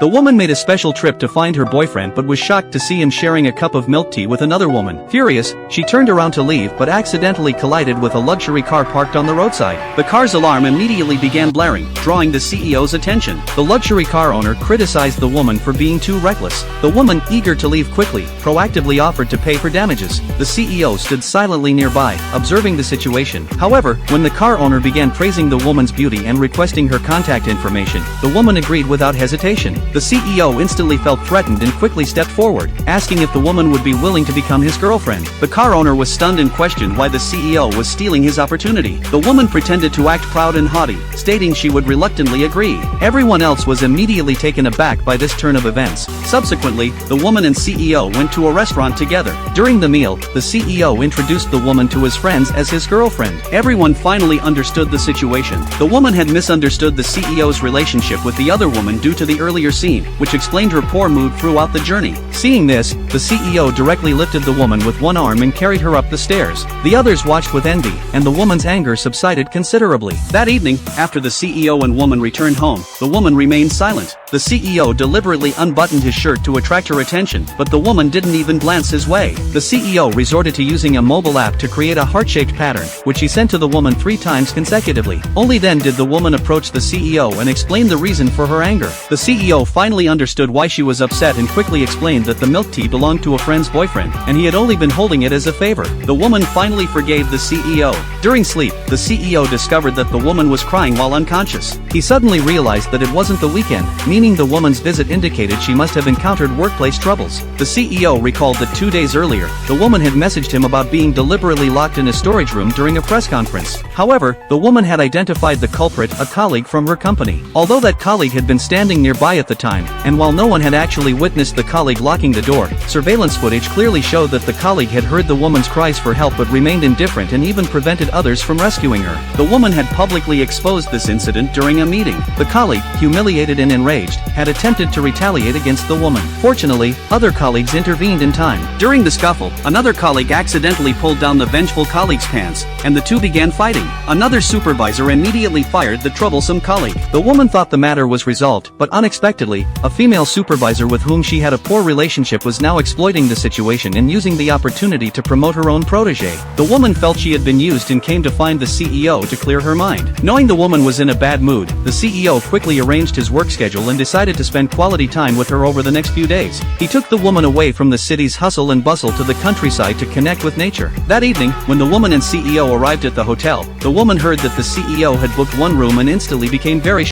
The woman made a special trip to find her boyfriend but was shocked to see him sharing a cup of milk tea with another woman. Furious, she turned around to leave but accidentally collided with a luxury car parked on the roadside. The car's alarm immediately began blaring, drawing the CEO's attention. The luxury car owner criticized the woman for being too reckless. The woman, eager to leave quickly, proactively offered to pay for damages. The CEO stood silently nearby, observing the situation. However, when the car owner began praising the woman's beauty and requesting her contact information, the woman agreed without hesitation. The CEO instantly felt threatened and quickly stepped forward, asking if the woman would be willing to become his girlfriend. The car owner was stunned and questioned why the CEO was stealing his opportunity. The woman pretended to act proud and haughty, stating she would reluctantly agree. Everyone else was immediately taken aback by this turn of events. Subsequently, the woman and CEO went to a restaurant together. During the meal, the CEO introduced the woman to his friends as his girlfriend. Everyone finally understood the situation. The woman had misunderstood the CEO's relationship with the other woman due to the earlier scene, which explained her poor mood throughout the journey. Seeing this, the CEO directly lifted the woman with one arm and carried her up the stairs. The others watched with envy, and the woman's anger subsided considerably. That evening, after the CEO and woman returned home, the woman remained silent. The CEO deliberately unbuttoned his shirt to attract her attention, but the woman didn't even glance his way. The CEO resorted to using a mobile app to create a heart-shaped pattern, which he sent to the woman 3 times consecutively. Only then did the woman approach the CEO and explain the reason for her anger. The CEO finally understood why she was upset and quickly explained that the milk tea belonged to a friend's boyfriend, and he had only been holding it as a favor. The woman finally forgave the CEO. During sleep, the CEO discovered that the woman was crying while unconscious. He suddenly realized that it wasn't the weekend, meaning the woman's visit indicated she must have encountered workplace troubles. The CEO recalled that 2 days earlier, the woman had messaged him about being deliberately locked in a storage room during a press conference. However, the woman had identified the culprit, a colleague from her company. Although that colleague had been standing nearby at the time, and while no one had actually witnessed the colleague locking the door, surveillance footage clearly showed that the colleague had heard the woman's cries for help but remained indifferent and even prevented others from rescuing her. The woman had publicly exposed this incident during a meeting. The colleague, humiliated and enraged, had attempted to retaliate against the woman. Fortunately, other colleagues intervened in time. During the scuffle, another colleague accidentally pulled down the vengeful colleague's pants, and the two began fighting. Another supervisor immediately fired the troublesome colleague. The woman thought the matter was resolved, but unexpectedly, a female supervisor with whom she had a poor relationship was now exploiting the situation and using the opportunity to promote her own protege. The woman felt she had been used and came to find the CEO to clear her mind. Knowing the woman was in a bad mood, the CEO quickly arranged his work schedule and decided to spend quality time with her over the next few days. He took the woman away from the city's hustle and bustle to the countryside to connect with nature. That evening, when the woman and CEO arrived at the hotel, the woman heard that the CEO had booked one room and instantly became very